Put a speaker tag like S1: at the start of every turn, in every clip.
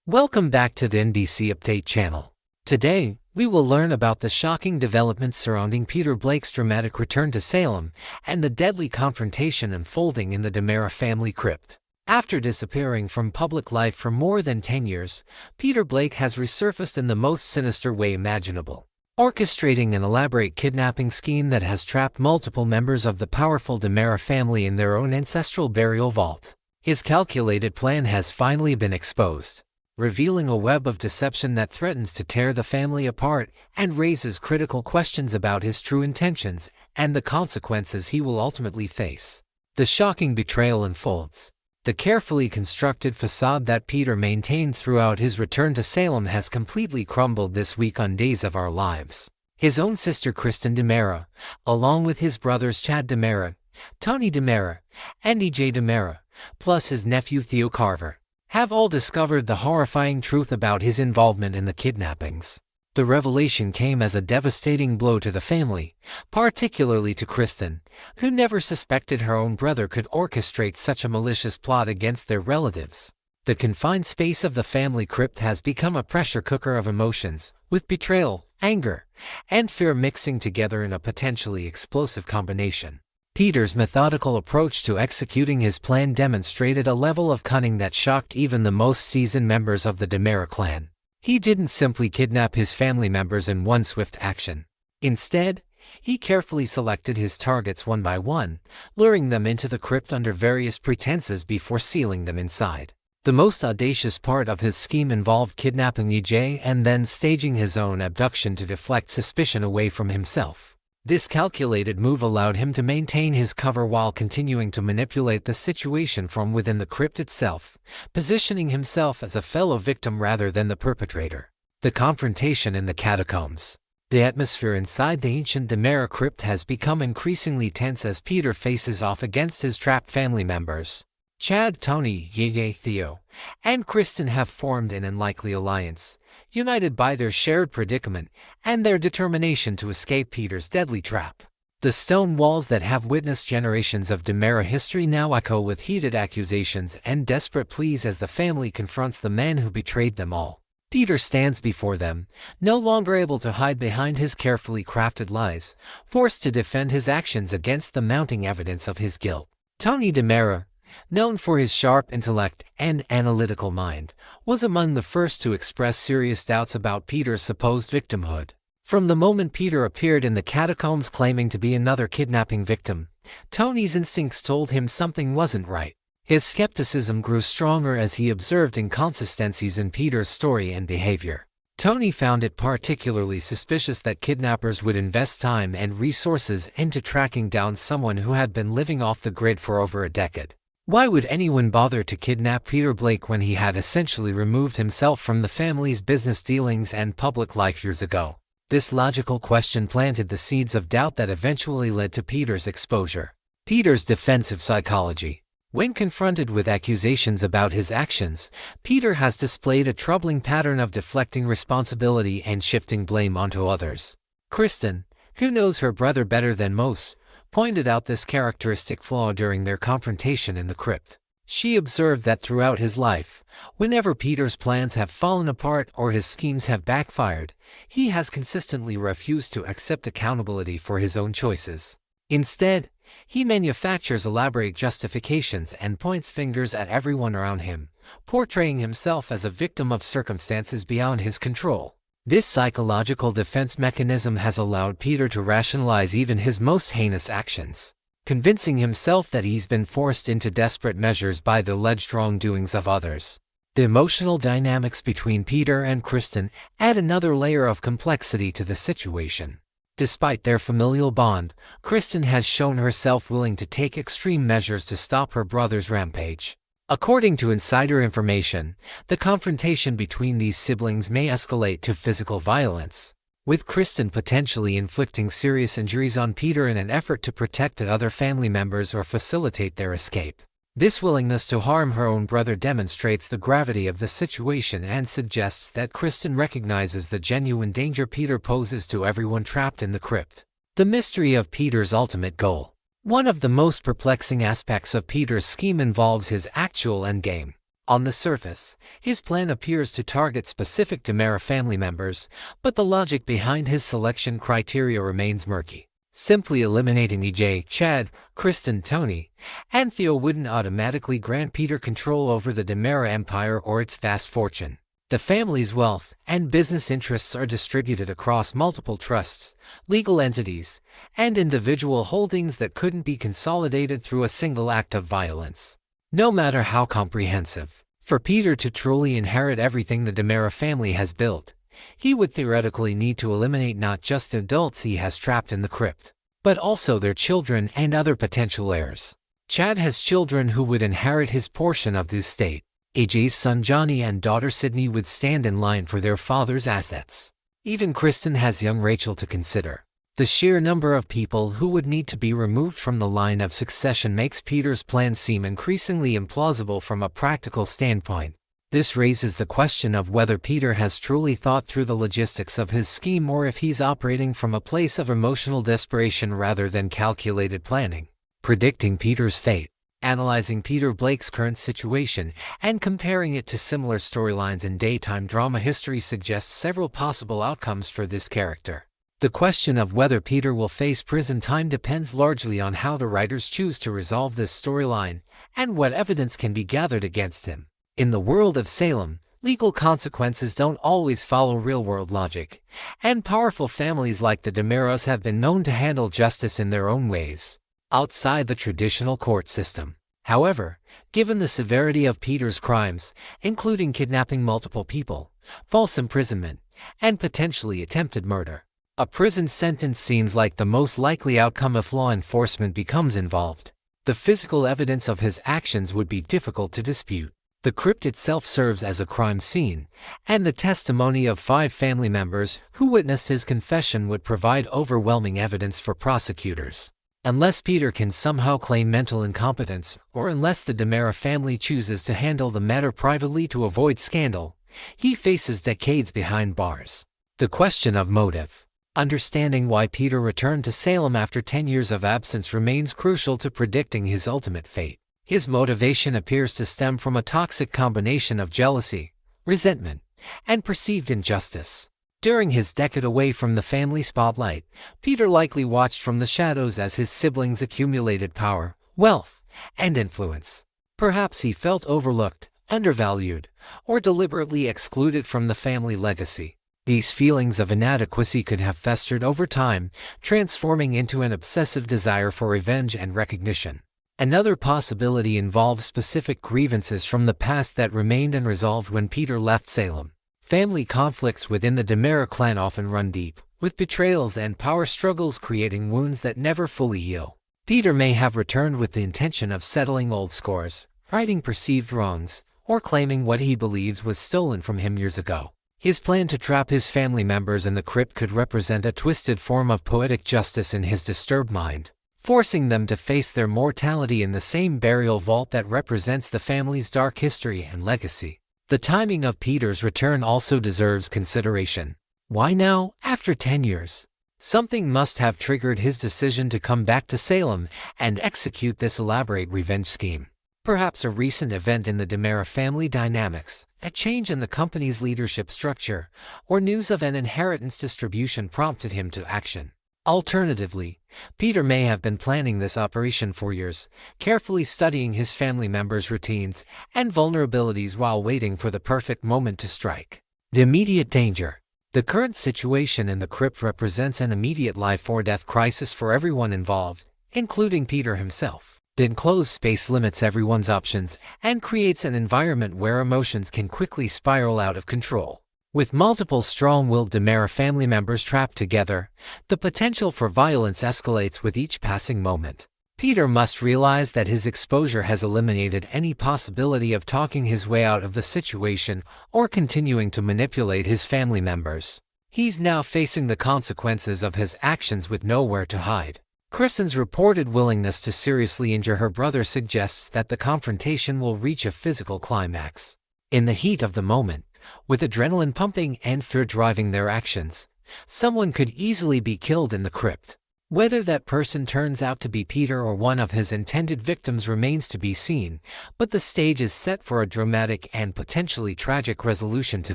S1: Welcome back to the NBC Update channel. Today, we will learn about the shocking developments surrounding Peter Blake's dramatic return to Salem and the deadly confrontation unfolding in the DiMera family crypt. After disappearing from public life for more than 10 years, Peter Blake has resurfaced in the most sinister way imaginable, orchestrating an elaborate kidnapping scheme that has trapped multiple members of the powerful DiMera family in their own ancestral burial vault. His calculated plan has finally been exposed, revealing a web of deception that threatens to tear the family apart and raises critical questions about his true intentions and the consequences he will ultimately face. The shocking betrayal unfolds. The carefully constructed facade that Peter maintained throughout his return to Salem has completely crumbled this week on Days of Our Lives. His own sister Kristen DiMera, along with his brothers Chad DiMera, Tony DiMera, and EJ DiMera, plus his nephew Theo Carver, have all discovered the horrifying truth about his involvement in the kidnappings. The revelation came as a devastating blow to the family, particularly to Kristen, who never suspected her own brother could orchestrate such a malicious plot against their relatives. The confined space of the family crypt has become a pressure cooker of emotions, with betrayal, anger, and fear mixing together in a potentially explosive combination. Peter's methodical approach to executing his plan demonstrated a level of cunning that shocked even the most seasoned members of the DiMera clan. He didn't simply kidnap his family members in one swift action. Instead, he carefully selected his targets one by one, luring them into the crypt under various pretenses before sealing them inside. The most audacious part of his scheme involved kidnapping EJ and then staging his own abduction to deflect suspicion away from himself. This calculated move allowed him to maintain his cover while continuing to manipulate the situation from within the crypt itself, positioning himself as a fellow victim rather than the perpetrator. The confrontation in the catacombs. The atmosphere inside the ancient DiMera crypt has become increasingly tense as Peter faces off against his trapped family members. Chad, Tony, EJ, Theo, and Kristen have formed an unlikely alliance, united by their shared predicament and their determination to escape Peter's deadly trap. The stone walls that have witnessed generations of DiMera history now echo with heated accusations and desperate pleas as the family confronts the man who betrayed them all. Peter stands before them, no longer able to hide behind his carefully crafted lies, forced to defend his actions against the mounting evidence of his guilt. Tony DiMera, known for his sharp intellect and analytical mind, was among the first to express serious doubts about Peter's supposed victimhood. From the moment Peter appeared in the catacombs claiming to be another kidnapping victim, Tony's instincts told him something wasn't right. His skepticism grew stronger as he observed inconsistencies in Peter's story and behavior. Tony found it particularly suspicious that kidnappers would invest time and resources into tracking down someone who had been living off the grid for over a decade. Why would anyone bother to kidnap Peter Blake when he had essentially removed himself from the family's business dealings and public life years ago? This logical question planted the seeds of doubt that eventually led to Peter's exposure. Peter's defensive psychology. When confronted with accusations about his actions, Peter has displayed a troubling pattern of deflecting responsibility and shifting blame onto others. Kristen, who knows her brother better than most, pointed out this characteristic flaw during their confrontation in the crypt. She observed that throughout his life, whenever Peter's plans have fallen apart or his schemes have backfired, he has consistently refused to accept accountability for his own choices. Instead, he manufactures elaborate justifications and points fingers at everyone around him, portraying himself as a victim of circumstances beyond his control. This psychological defense mechanism has allowed Peter to rationalize even his most heinous actions, convincing himself that he's been forced into desperate measures by the alleged wrongdoings of others. The emotional dynamics between Peter and Kristen add another layer of complexity to the situation. Despite their familial bond, Kristen has shown herself willing to take extreme measures to stop her brother's rampage. According to insider information, the confrontation between these siblings may escalate to physical violence, with Kristen potentially inflicting serious injuries on Peter in an effort to protect other family members or facilitate their escape. This willingness to harm her own brother demonstrates the gravity of the situation and suggests that Kristen recognizes the genuine danger Peter poses to everyone trapped in the crypt. The mystery of Peter's ultimate goal. One of the most perplexing aspects of Peter's scheme involves his actual endgame. On the surface, his plan appears to target specific DiMera family members, but the logic behind his selection criteria remains murky. Simply eliminating EJ, Chad, Kristen, Tony, and Theo wouldn't automatically grant Peter control over the DiMera empire or its vast fortune. The family's wealth and business interests are distributed across multiple trusts, legal entities, and individual holdings that couldn't be consolidated through a single act of violence. No matter how comprehensive, for Peter to truly inherit everything the DiMera family has built, he would theoretically need to eliminate not just the adults he has trapped in the crypt, but also their children and other potential heirs. Chad has children who would inherit his portion of the estate. AJ's son Johnny and daughter Sydney would stand in line for their father's assets. Even Kristen has young Rachel to consider. The sheer number of people who would need to be removed from the line of succession makes Peter's plan seem increasingly implausible from a practical standpoint. This raises the question of whether Peter has truly thought through the logistics of his scheme or if he's operating from a place of emotional desperation rather than calculated planning. Predicting Peter's fate. Analyzing Peter Blake's current situation and comparing it to similar storylines in daytime drama history suggests several possible outcomes for this character. The question of whether Peter will face prison time depends largely on how the writers choose to resolve this storyline and what evidence can be gathered against him. In the world of Salem, legal consequences don't always follow real-world logic, and powerful families like the DiMeras have been known to handle justice in their own ways, outside the traditional court system. However, given the severity of Peter's crimes, including kidnapping multiple people, false imprisonment, and potentially attempted murder, a prison sentence seems like the most likely outcome if law enforcement becomes involved. The physical evidence of his actions would be difficult to dispute. The crypt itself serves as a crime scene, and the testimony of 5 family members who witnessed his confession would provide overwhelming evidence for prosecutors. Unless Peter can somehow claim mental incompetence, or unless the DiMera family chooses to handle the matter privately to avoid scandal, he faces decades behind bars. The question of motive. Understanding why Peter returned to Salem after 10 years of absence remains crucial to predicting his ultimate fate. His motivation appears to stem from a toxic combination of jealousy, resentment, and perceived injustice. During his decade away from the family spotlight, Peter likely watched from the shadows as his siblings accumulated power, wealth, and influence. Perhaps he felt overlooked, undervalued, or deliberately excluded from the family legacy. These feelings of inadequacy could have festered over time, transforming into an obsessive desire for revenge and recognition. Another possibility involves specific grievances from the past that remained unresolved when Peter left Salem. Family conflicts within the DiMera clan often run deep, with betrayals and power struggles creating wounds that never fully heal. Peter may have returned with the intention of settling old scores, righting perceived wrongs, or claiming what he believes was stolen from him years ago. His plan to trap his family members in the crypt could represent a twisted form of poetic justice in his disturbed mind, forcing them to face their mortality in the same burial vault that represents the family's dark history and legacy. The timing of Peter's return also deserves consideration. Why now, after 10 years? Something must have triggered his decision to come back to Salem and execute this elaborate revenge scheme. Perhaps a recent event in the DiMera family dynamics, a change in the company's leadership structure, or news of an inheritance distribution prompted him to action. Alternatively, Peter may have been planning this operation for years, carefully studying his family members' routines and vulnerabilities while waiting for the perfect moment to strike. The immediate danger. The current situation in the crypt represents an immediate life-or-death crisis for everyone involved, including Peter himself. The enclosed space limits everyone's options and creates an environment where emotions can quickly spiral out of control. With multiple strong-willed DiMera family members trapped together, the potential for violence escalates with each passing moment. Peter must realize that his exposure has eliminated any possibility of talking his way out of the situation or continuing to manipulate his family members. He's now facing the consequences of his actions with nowhere to hide. Kristen's reported willingness to seriously injure her brother suggests that the confrontation will reach a physical climax. In the heat of the moment, with adrenaline pumping and fear driving their actions, someone could easily be killed in the crypt. Whether that person turns out to be Peter or one of his intended victims remains to be seen, but the stage is set for a dramatic and potentially tragic resolution to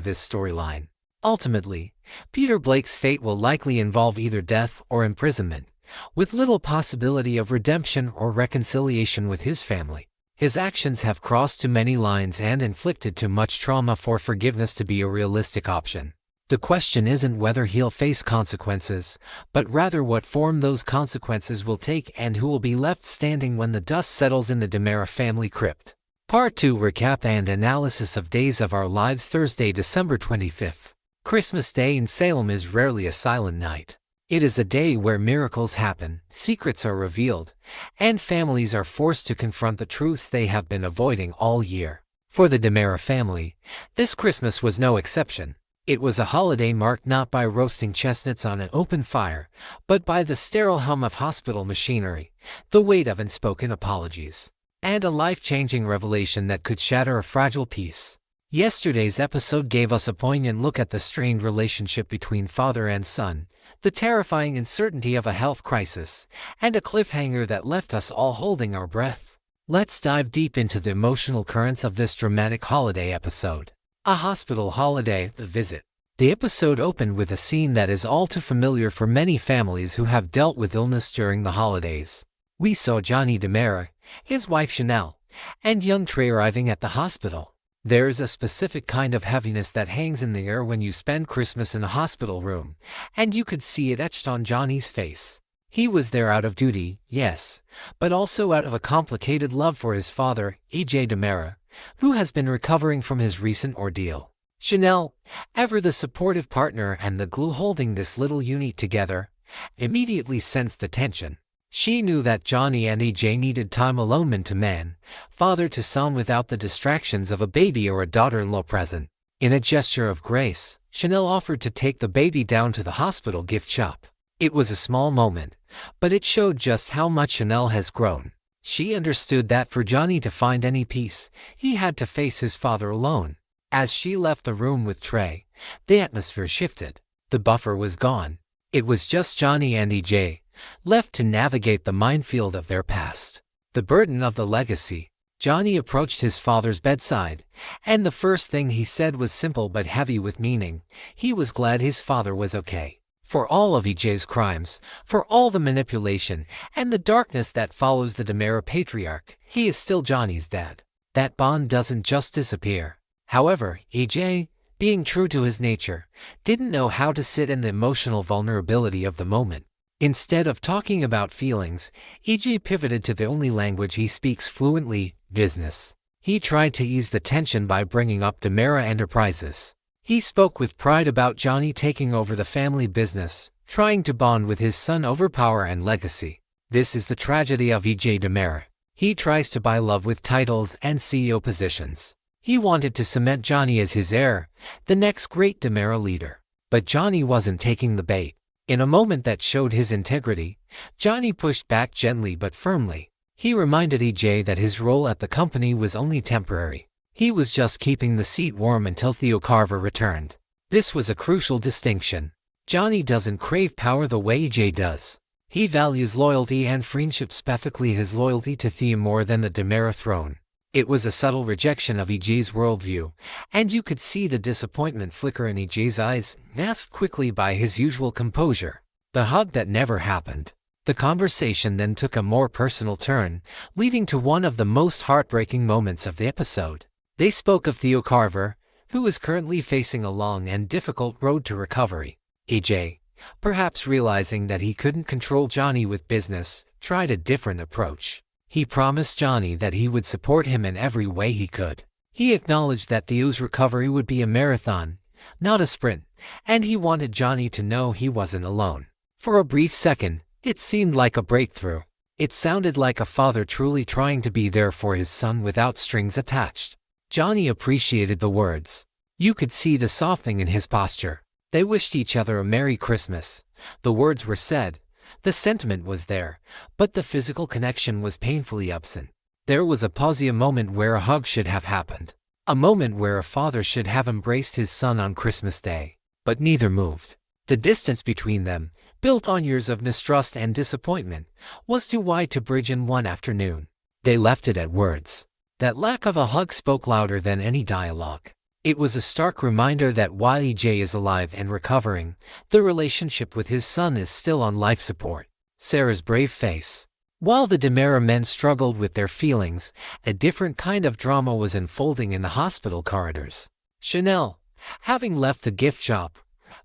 S1: this storyline. Ultimately, Peter Blake's fate will likely involve either death or imprisonment, with little possibility of redemption or reconciliation with his family. His actions have crossed too many lines and inflicted too much trauma for forgiveness to be a realistic option. The question isn't whether he'll face consequences, but rather what form those consequences will take and who will be left standing when the dust settles in the DiMera family crypt. Part 2 Recap and Analysis of Days of Our Lives Thursday, December 25th. Christmas Day in Salem is rarely a silent night. It is a day where miracles happen, secrets are revealed, and families are forced to confront the truths they have been avoiding all year. For the DiMera family, this Christmas was no exception. It was a holiday marked not by roasting chestnuts on an open fire, but by the sterile hum of hospital machinery, the weight of unspoken apologies, and a life-changing revelation that could shatter a fragile peace. Yesterday's episode gave us a poignant look at the strained relationship between father and son, the terrifying uncertainty of a health crisis, and a cliffhanger that left us all holding our breath. Let's dive deep into the emotional currents of this dramatic holiday episode. A hospital holiday, the visit. The episode opened with a scene that is all too familiar for many families who have dealt with illness during the holidays. We saw Johnny DiMera, his wife Chanel, and young Trey arriving at the hospital. There is a specific kind of heaviness that hangs in the air when you spend Christmas in a hospital room, and you could see it etched on Johnny's face. He was there out of duty, yes, but also out of a complicated love for his father, E.J. DiMera, who has been recovering from his recent ordeal. Chanel, ever the supportive partner and the glue holding this little unit together, immediately sensed the tension. She knew that Johnny and EJ needed time alone, man to man, father to son, without the distractions of a baby or a daughter-in-law present. In a gesture of grace, Chanel offered to take the baby down to the hospital gift shop. It was a small moment, but it showed just how much Chanel has grown. She understood that for Johnny to find any peace, he had to face his father alone. As she left the room with Trey, the atmosphere shifted. The buffer was gone. It was just Johnny and EJ, left to navigate the minefield of their past. The burden of the legacy. Johnny approached his father's bedside, and the first thing he said was simple but heavy with meaning. He was glad his father was okay. For all of EJ's crimes, for all the manipulation and the darkness that follows the DiMera patriarch, he is still Johnny's dad. That bond doesn't just disappear. However, EJ, being true to his nature, didn't know how to sit in the emotional vulnerability of the moment. Instead of talking about feelings, EJ pivoted to the only language he speaks fluently, business. He tried to ease the tension by bringing up DiMera Enterprises. He spoke with pride about Johnny taking over the family business, trying to bond with his son over power and legacy. This is the tragedy of EJ DiMera. He tries to buy love with titles and CEO positions. He wanted to cement Johnny as his heir, the next great DiMera leader. But Johnny wasn't taking the bait. In a moment that showed his integrity, Johnny pushed back gently but firmly. He reminded EJ that his role at the company was only temporary. He was just keeping the seat warm until Theo Carver returned. This was a crucial distinction. Johnny doesn't crave power the way EJ does. He values loyalty and friendship, specifically his loyalty to Theo more than the DiMera throne. It was a subtle rejection of EJ's worldview, and you could see the disappointment flicker in EJ's eyes, masked quickly by his usual composure. The hug that never happened. The conversation then took a more personal turn, leading to one of the most heartbreaking moments of the episode. They spoke of Theo Carver, who is currently facing a long and difficult road to recovery. EJ, perhaps realizing that he couldn't control Johnny with business, tried a different approach. He promised Johnny that he would support him in every way he could. He acknowledged that Theo's recovery would be a marathon, not a sprint, and he wanted Johnny to know he wasn't alone. For a brief second, it seemed like a breakthrough. It sounded like a father truly trying to be there for his son without strings attached. Johnny appreciated the words. You could see the softening in his posture. They wished each other a Merry Christmas. The words were said. The sentiment was there, but the physical connection was painfully absent. There was a pause, a moment where a hug should have happened. A moment where a father should have embraced his son on Christmas Day. But neither moved. The distance between them, built on years of mistrust and disappointment, was too wide to bridge in one afternoon. They left it at words. That lack of a hug spoke louder than any dialogue. It was a stark reminder that while EJ is alive and recovering, the relationship with his son is still on life support. Sarah's brave face. While the DiMera men struggled with their feelings, a different kind of drama was unfolding in the hospital corridors. Chanel, having left the gift shop,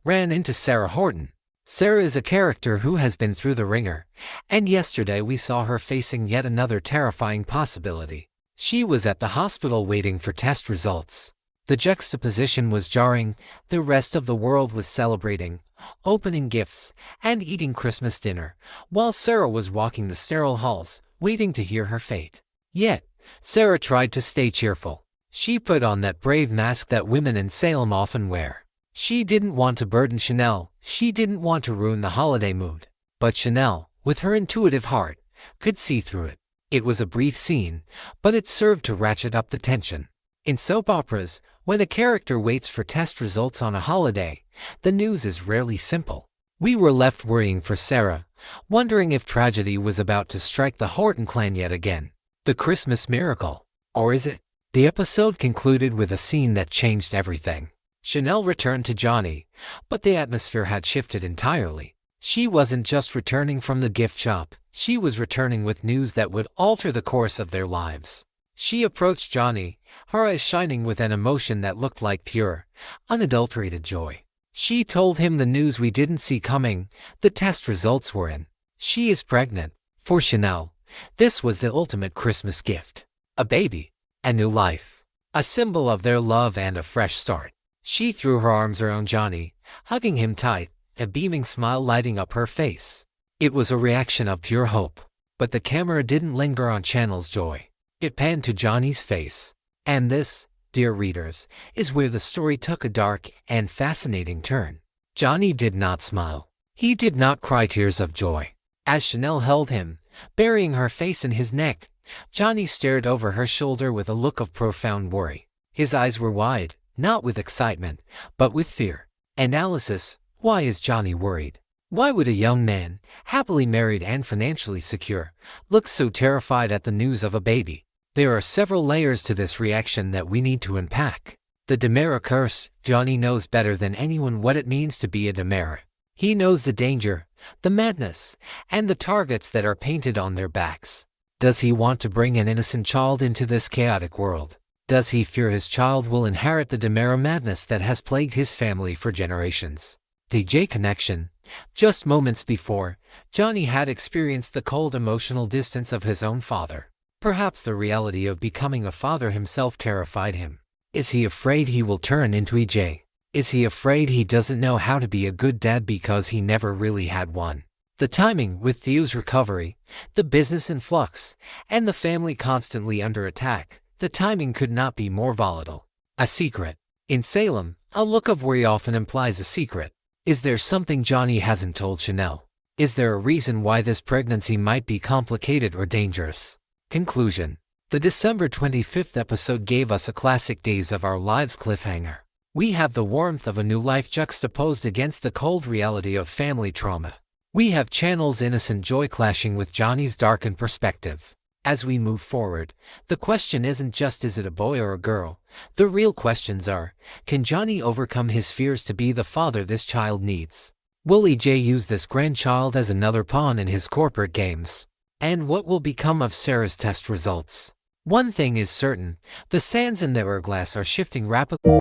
S1: ran into Sarah Horton. Sarah is a character who has been through the ringer, and yesterday we saw her facing yet another terrifying possibility. She was at the hospital waiting for test results. The juxtaposition was jarring. The rest of the world was celebrating, opening gifts, and eating Christmas dinner, while Sarah was walking the sterile halls, waiting to hear her fate. Yet, Sarah tried to stay cheerful. She put on that brave mask that women in Salem often wear. She didn't want to burden Chanel. She didn't want to ruin the holiday mood. But Chanel, with her intuitive heart, could see through it. It was a brief scene, but it served to ratchet up the tension. In soap operas, when a character waits for test results on a holiday, the news is rarely simple. We were left worrying for Sarah, wondering if tragedy was about to strike the Horton clan yet again. The Christmas miracle. Or is it? The episode concluded with a scene that changed everything. Chanel returned to Johnny, but the atmosphere had shifted entirely. She wasn't just returning from the gift shop, she was returning with news that would alter the course of their lives. She approached Johnny, her eyes shining with an emotion that looked like pure, unadulterated joy. She told him the news we didn't see coming. The test results were in. She is pregnant. For Chanel, this was the ultimate Christmas gift. A baby. A new life. A symbol of their love and a fresh start. She threw her arms around Johnny, hugging him tight, a beaming smile lighting up her face. It was a reaction of pure hope. But the camera didn't linger on Chanel's joy. It panned to Johnny's face. And this, dear readers, is where the story took a dark and fascinating turn. Johnny did not smile. He did not cry tears of joy. As Chanel held him, burying her face in his neck, Johnny stared over her shoulder with a look of profound worry. His eyes were wide, not with excitement, but with fear. Analysis: why is Johnny worried? Why would a young man, happily married and financially secure, look so terrified at the news of a baby? There are several layers to this reaction that we need to unpack. The DiMera curse. Johnny knows better than anyone what it means to be a DiMera. He knows the danger, the madness, and the targets that are painted on their backs. Does he want to bring an innocent child into this chaotic world? Does he fear his child will inherit the DiMera madness that has plagued his family for generations? The J connection. Just moments before, Johnny had experienced the cold emotional distance of his own father. Perhaps the reality of becoming a father himself terrified him. Is he afraid he will turn into EJ? Is he afraid he doesn't know how to be a good dad because he never really had one? The timing, with Theo's recovery, the business in flux, and the family constantly under attack, the timing could not be more volatile. A secret. In Salem, a look of worry often implies a secret. Is there something Johnny hasn't told Chanel? Is there a reason why this pregnancy might be complicated or dangerous? Conclusion. The December 25th episode gave us a classic Days of Our Lives cliffhanger. We have the warmth of a new life juxtaposed against the cold reality of family trauma. We have Chanel's innocent joy clashing with Johnny's darkened perspective. As we move forward, the question isn't just is it a boy or a girl? The real questions are, can Johnny overcome his fears to be the father this child needs? Will EJ use this grandchild as another pawn in his corporate games? And what will become of Sarah's test results? One thing is certain, the sands in the hourglass are shifting rapidly.